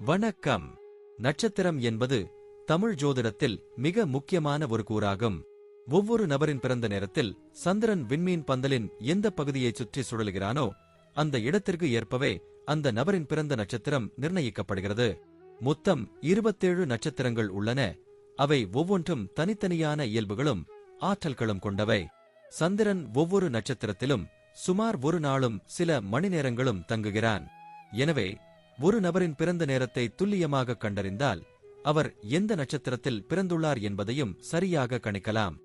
வணக்கம். நட்சத்திரம் என்பது தமிழ் ஜோதிடத்தில் மிக முக்கியமான ஒரு கூறாகும். ஒவ்வொரு நபரின் பிறந்த நேரத்தில் சந்திரன் விண்மீன் பந்தலின் எந்த பகுதியை சுற்றி சுழலுகிறானோ அந்த இடத்திற்கு ஏற்பவே அந்த நபரின் பிறந்த நட்சத்திரம் நிர்ணயிக்கப்படுகிறது. மொத்தம் 27 நட்சத்திரங்கள் உள்ளன. அவை ஒவ்வொன்றும் தனித்தனியான இயல்புகளும் ஆற்றல்களும் கொண்டவை. சந்திரன் ஒவ்வொரு நட்சத்திரத்திலும் சுமார் ஒரு நாளும் சில மணி நேரங்களும் தங்குகிறான். எனவே ஒரு நபரின் பிறந்த நேரத்தை துல்லியமாக கண்டறிந்தால் அவர் எந்த நட்சத்திரத்தில் பிறந்துள்ளார் என்பதையும் சரியாக கணிக்கலாம்.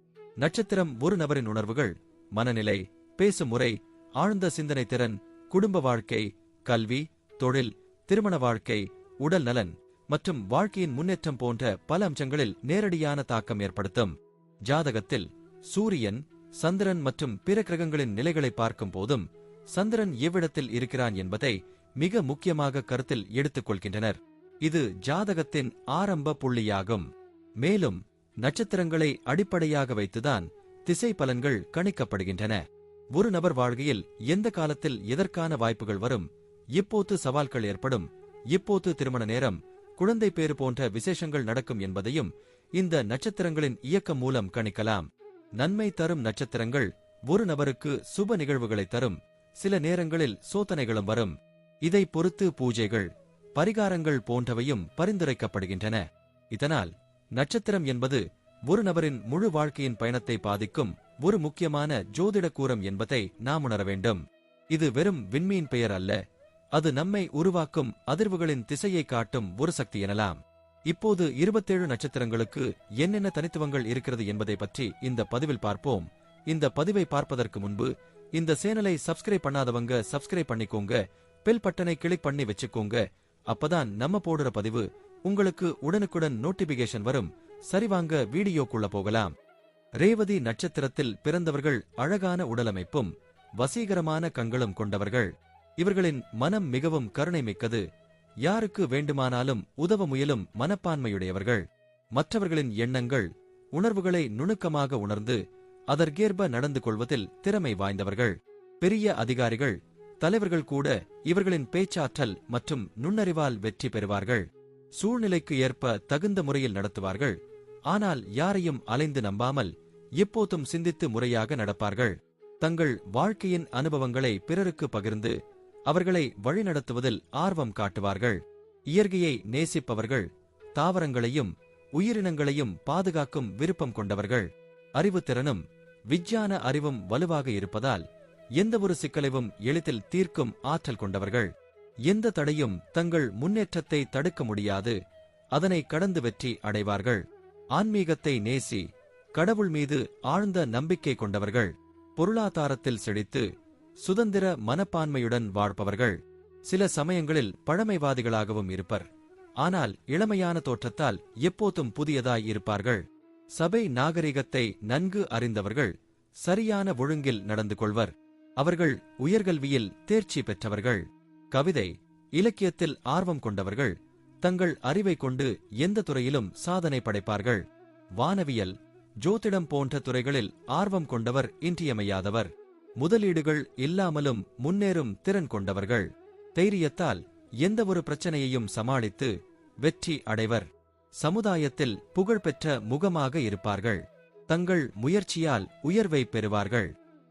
நட்சத்திரம் ஒரு நபரின் உணர்வுகள், மனநிலை, பேசும் முறை, ஆழ்ந்த சிந்தனை திறன், குடும்ப வாழ்க்கை, கல்வி, தொழில், திருமண வாழ்க்கை, உடல் நலன் மற்றும் வாழ்க்கையின் முன்னேற்றம் போன்ற பல அம்சங்களில் நேரடியான தாக்கம் ஏற்படுத்தும். ஜாதகத்தில் சூரியன், சந்திரன் மற்றும் பிற கிரகங்களின் நிலைகளை பார்க்கும் போதும் சந்திரன் எவ்விடத்தில் இருக்கிறான் என்பதை மிக முக்கியமாக கருத்தில் எடுத்துக் கொள்கின்றனர். இது ஜாதகத்தின் ஆரம்ப புள்ளியாகும். மேலும் நட்சத்திரங்களை அடிப்படையாக வைத்துதான் திசை பலன்கள் கணிக்கப்படுகின்றன. ஒரு நபர் வாழ்க்கையில் எந்த காலத்தில் எதற்கான வாய்ப்புகள் வரும், எப்போது சவால்கள் ஏற்படும், எப்போது திருமண நேரம், குழந்தை பேறு போன்ற விசேஷங்கள் நடக்கும் என்பதையும் இந்த நட்சத்திரங்களின் இயக்கம் மூலம் கணிக்கலாம். நன்மை தரும் நட்சத்திரங்கள் ஒரு நபருக்கு சுப நிகழ்வுகளை தரும். சில நேரங்களில் சோதனைகளும் வரும். இதை பொறுத்து பூஜைகள், பரிகாரங்கள் போன்றவையும் பரிந்துரைக்கப்படுகின்றன. இதனால் நட்சத்திரம் என்பது ஒரு நபரின் முழு வாழ்க்கையின் பயணத்தை பாதிக்கும் ஒரு முக்கியமான ஜோதிட கூறம் என்பதை நாம் உணர வேண்டும். இது வெறும் விண்மீன் பெயர் அல்ல, அது நம்மை உருவாக்கும் அதிர்வுகளின் திசையை காட்டும் ஒரு சக்தி எனலாம். இப்போது 27 நட்சத்திரங்களுக்கு என்னென்ன தனித்துவங்கள் இருக்கிறது என்பதை பற்றி இந்த பதிவில் பார்ப்போம். இந்த பதிவை பார்ப்பதற்கு முன்பு இந்த சேனலை சப்ஸ்கிரைப் பண்ணாதவங்க சப்ஸ்கிரைப் பண்ணிக்கோங்க, பெல் பட்டனை கிளிக் பண்ணி வச்சுக்கோங்க. அப்பதான் நம்ம போடுற பதிவு உங்களுக்கு உடனுக்குடன் நோட்டிபிகேஷன் வரும். சரிவாங்க வீடியோக்குள்ள போகலாம். ரேவதி நட்சத்திரத்தில் பிறந்தவர்கள் அழகான உடலமைப்பும் வசீகரமான கண்களும் கொண்டவர்கள். இவர்களின் மனம் மிகவும் கருணை மிக்கது. யாருக்கு வேண்டுமானாலும் உதவ முயலும் மனப்பான்மையுடையவர்கள். மற்றவர்களின் எண்ணங்கள், உணர்வுகளை நுணுக்கமாக உணர்ந்து அதற்கேற்ப நடந்து கொள்வதில் திறமை வாய்ந்தவர்கள். பெரிய அதிகாரிகள், தலைவர்கள் கூட இவர்களின் பேச்சாற்றல் மற்றும் நுண்ணறிவால் வெற்றி பெறுவார்கள். சூழ்நிலைக்கு ஏற்ப தகுந்த முறையில் நடத்துவார்கள். ஆனால் யாரையும் அலைந்து நம்பாமல் எப்போதும் சிந்தித்து முறையாக நடப்பார்கள். தங்கள் வாழ்க்கையின் அனுபவங்களை பிறருக்கு பகிர்ந்து அவர்களை வழிநடத்துவதில் ஆர்வம் காட்டுவார்கள். இயற்கையை நேசிப்பவர்கள், தாவரங்களையும் உயிரினங்களையும் பாதுகாக்கும் விருப்பம் கொண்டவர்கள். அறிவுத்திறனும் விஞ்ஞான அறிவும் வலுவாக இருப்பதால் எந்தவொரு சிக்கலையும் எளிதில் தீர்க்கும் ஆற்றல் கொண்டவர்கள். எந்த தடையும் தங்கள் முன்னேற்றத்தை தடுக்க முடியாது. அதனை கடந்து வெற்றி அடைவார்கள். ஆன்மீகத்தை நேசி, கடவுள் மீது ஆழ்ந்த நம்பிக்கை கொண்டவர்கள். பொருளாதாரத்தில் செழித்து சுதந்திர மனப்பான்மையுடன் வாழ்பவர்கள். சில சமயங்களில் பழமைவாதிகளாகவும் இருப்பர். ஆனால் இளமையான தோற்றத்தால் எப்போதும் புதியதாய் இருப்பார்கள். சபை நாகரிகத்தை நன்கு அறிந்தவர்கள். சரியான ஒழுங்கில் நடந்து கொள்வர். அவர்கள் உயர்கல்வியில் தேர்ச்சி பெற்றவர்கள். கவிதை, இலக்கியத்தில் ஆர்வம் கொண்டவர்கள். தங்கள் அறிவை கொண்டு எந்த துறையிலும் சாதனை படைப்பார்கள். வானவியல், ஜோதிடம் போன்ற துறைகளில் ஆர்வம் கொண்டவர் இன்றியமையாதவர். முதலீடுகள் இல்லாமலும் முன்னேறும் திறன் கொண்டவர்கள். தைரியத்தால் எந்தவொரு பிரச்சனையையும் சமாளித்து வெற்றி அடைவர். சமுதாயத்தில் புகழ்பெற்ற முகமாக இருப்பார்கள். தங்கள் முயற்சியால் உயர்வை பெறுவார்கள்.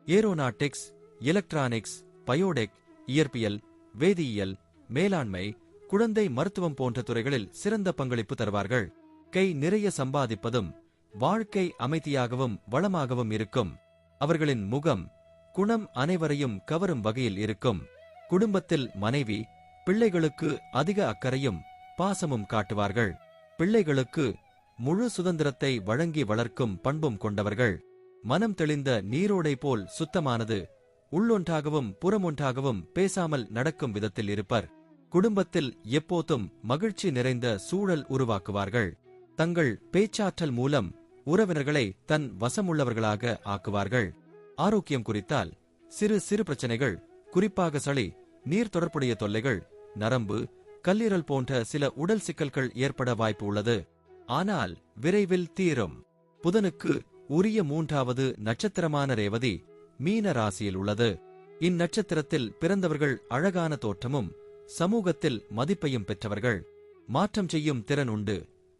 ஏரோநாட்டிக்ஸ், எலக்ட்ரானிக்ஸ், பயோடெக், இயற்பியல், வேதியியல், மேலாண்மை, குழந்தை மருத்துவம் போன்ற துறைகளில் சிறந்த பங்களிப்பு தருவார்கள். கை நிறைய சம்பாதிப்பதும் வாழ்க்கை அமைதியாகவும் வளமாகவும் இருக்கும். அவர்களின் முகம், குணம் அனைவரையும் கவரும் வகையில் இருக்கும். குடும்பத்தில் மனைவி, பிள்ளைகளுக்கு அதிக அக்கறையும் பாசமும் காட்டுவார்கள். பிள்ளைகளுக்கு முழு சுதந்திரத்தை வழங்கி வளர்க்கும் பண்பும் கொண்டவர்கள். மனம் தெளிந்த நீரோடை போல் சுத்தமானது. உள்ளொன்றாகவும் புறமொன்றாகவும் பேசாமல் நடக்கும் விதத்தில் இருப்பர். குடும்பத்தில் எப்போதும் மகிழ்ச்சி நிறைந்த சூழல் உருவாக்குவார்கள். தங்கள் பேச்சாற்றல் மூலம் உறவினர்களை தன் வசமுள்ளவர்களாக ஆக்குவார்கள். ஆரோக்கியம் குறித்தால் சிறு சிறு பிரச்சனைகள், குறிப்பாக சளி, நீர் தொடர்புடைய தொல்லைகள், நரம்பு, கல்லீரல் போன்ற சில உடல் சிக்கல்கள் ஏற்பட வாய்ப்பு உள்ளது. ஆனால் விரைவில் தீரும். புதனுக்கு உரிய 3வது நட்சத்திரமான ரேவதி மீன ராசியில் உள்ளது. இந்நட்சத்திரத்தில் பிறந்தவர்கள் அழகான தோற்றமும் சமூகத்தில் மதிப்பையும் பெற்றவர்கள். மாற்றம் செய்யும் திறன் உண்டு.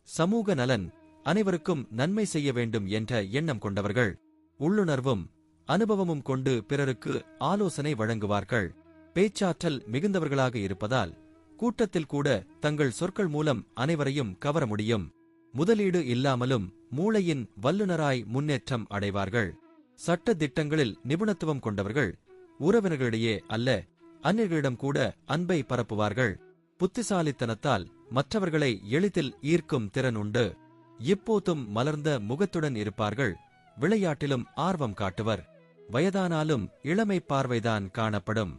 சமூக நலன், அனைவருக்கும் நன்மை செய்ய வேண்டும் என்ற எண்ணம் கொண்டவர்கள். உள்ளுணர்வும் அனுபவமும் கொண்டு பிறருக்கு ஆலோசனை வழங்குவார்கள். பேச்சாற்றல் மிகுந்தவர்களாக இருப்பதால் கூட்டத்தில் கூட தங்கள் சொற்கள் மூலம் அனைவரையும் கவர முடியும். முதலீடு இல்லாமலும் மூளையின் வல்லுநராய் முன்னேற்றம் அடைவார்கள். சட்ட திட்டங்களில் நிபுணத்துவம் கொண்டவர்கள். உறவினர்களிடையே அல்ல, அந்நியர்களிடம் கூட அன்பை பரப்புவார்கள். புத்திசாலித்தனத்தால் மற்றவர்களை எளிதில் ஈர்க்கும் திறன் உண்டு. எப்போதும் மலர்ந்த முகத்துடன் இருப்பார்கள். விளையாட்டிலும் ஆர்வம் காட்டுவர். வயதானாலும் இளமை பார்வைதான் காணப்படும்.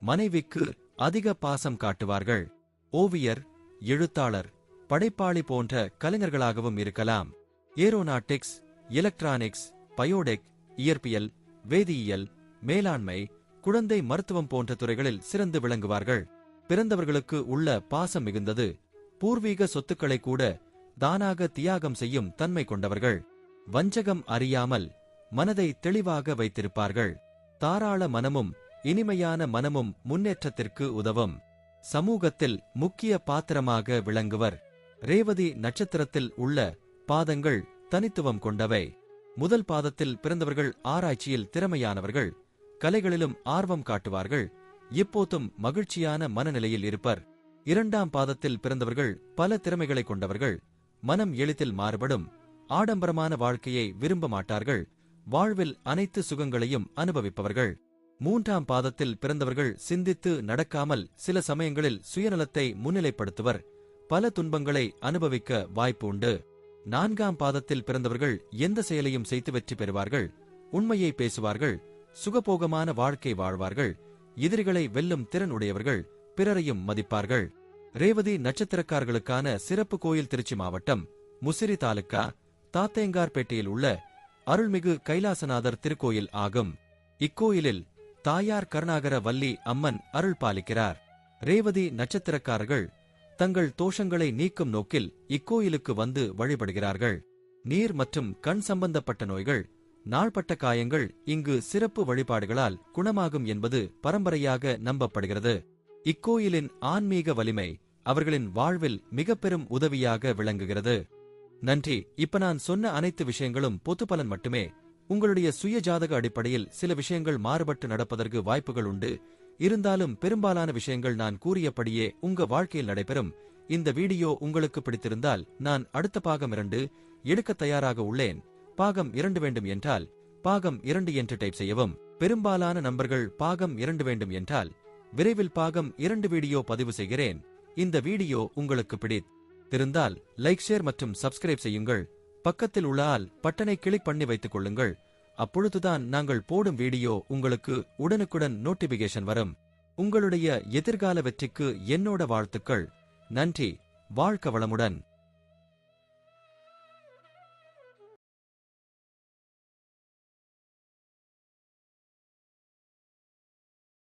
மனைவிக்கு அதிக பாசம் காட்டுவார்கள். ஓவியர், எழுத்தாளர், படைப்பாளி போன்ற கலைஞர்களாகவும் இருக்கலாம். ஏரோநாட்டிக்ஸ், எலக்ட்ரானிக்ஸ், பயோடெக், இயற்பியல், வேதியியல், மேலாண்மை, குழந்தை மருத்துவம் போன்ற துறைகளில் சிறந்து விளங்குவார்கள். பிறந்தவர்களுக்கு உள்ள பாசம் மிகுந்தது. பூர்வீக சொத்துக்களை கூட தானாக தியாகம் செய்யும் தன்மை கொண்டவர்கள். வஞ்சகம் அறியாமல் மனதை தெளிவாக வைத்திருப்பார்கள். தாராள மனமும் இனிமையான மனமும் முன்னேற்றத்திற்கு உதவும். சமூகத்தில் முக்கிய பாத்திரமாக விளங்குவர். ரேவதி நட்சத்திரத்தில் உள்ள பாதங்கள் தனித்துவம் கொண்டவை. முதல் பாதத்தில் பிறந்தவர்கள் ஆராய்ச்சியில் திறமையானவர்கள். கலைகளிலும் ஆர்வம் காட்டுவார்கள். எப்போதும் மகிழ்ச்சியான மனநிலையில் இருப்பர். இரண்டாம் பாதத்தில் பிறந்தவர்கள் பல திறமைகளை கொண்டவர்கள். மனம் எளிதில் மாறுபடும். ஆடம்பரமான வாழ்க்கையை விரும்ப மாட்டார்கள். வாழ்வில் அனைத்து சுகங்களையும் அனுபவிப்பவர்கள். மூன்றாம் பாதத்தில் பிறந்தவர்கள் சிந்தித்து நடக்காமல் சில சமயங்களில் சுயநலத்தை முன்னிலைப்படுத்துவர். பல துன்பங்களை அனுபவிக்க வாய்ப்பு உண்டு. நான்காம் பாதத்தில் பிறந்தவர்கள் எந்த செயலையும் செய்து வெற்றி பெறுவார்கள். உண்மையை பேசுவார்கள். சுகபோகமான வாழ்க்கை வாழ்வார்கள். எதிரிகளை வெல்லும் திறன் உடையவர்கள். பிறரையும் மதிப்பார்கள். ரேவதி நட்சத்திரக்காரர்களுக்கான சிறப்பு கோயில் திருச்சி மாவட்டம் முசிறி தாலுக்கா தாத்தேங்கார்பேட்டையில் உள்ள அருள்மிகு கைலாசநாதர் திருக்கோயில் ஆகும். இக்கோயிலில் தாயார் கருணாகர வள்ளி அம்மன் அருள் பாலிக்கிறார். ரேவதி நட்சத்திரக்காரர்கள் தங்கள் தோஷங்களை நீக்கும் நோக்கில் இக்கோயிலுக்கு வந்து வழிபடுகிறார்கள். நீர் மற்றும் கண் சம்பந்தப்பட்ட நோய்கள், நாள்பட்ட காயங்கள் இங்கு சிறப்பு வழிபாடுகளால் குணமாகும் என்பது பரம்பரையாக நம்பப்படுகிறது. இக்கோயிலின் ஆன்மீக வலிமை அவர்களின் வாழ்வில் மிக பெரும் உதவியாக விளங்குகிறது. நன்றி. இப்ப நான் சொன்ன அனைத்து விஷயங்களும் பொது பலன் மட்டுமே. உங்களுடைய சுய ஜாதக அடிப்படையில் சில விஷயங்கள் மாறுபட்டு நடப்பதற்கு வாய்ப்புகள் உண்டு. இருந்தாலும் பெரும்பாலான விஷயங்கள் நான் கூறியபடியே உங்க வாழ்க்கையில் நடைபெறும். இந்த வீடியோ உங்களுக்கு பிடித்திருந்தால் நான் அடுத்த பாகம் 2 எடுக்க தயாராக உள்ளேன். பாகம் 2 வேண்டும் என்றால் பாகம் 2 என்று டைப் செய்யவும். பெரும்பாலான நண்பர்கள் பாகம் 2 வேண்டும் என்றால் விரைவில் பாகம் 2 வீடியோ பதிவு செய்கிறேன். இந்த வீடியோ உங்களுக்கு பிடித்திருந்தால் லைக், ஷேர் மற்றும் சப்ஸ்கிரைப் செய்யுங்கள். பக்கத்தில் உள்ள ஆல் பட்டனை கிளிக் பண்ணி வைத்துக் கொள்ளுங்கள். அப்பொழுதுதான் நாங்கள் போடும் வீடியோ உங்களுக்கு உடனுக்குடன் நோட்டிபிகேஷன் வரும். உங்களுடைய எதிர்கால வெற்றிக்கு என்னோட வாழ்த்துக்கள். நன்றி. வாழ்க வளமுடன்.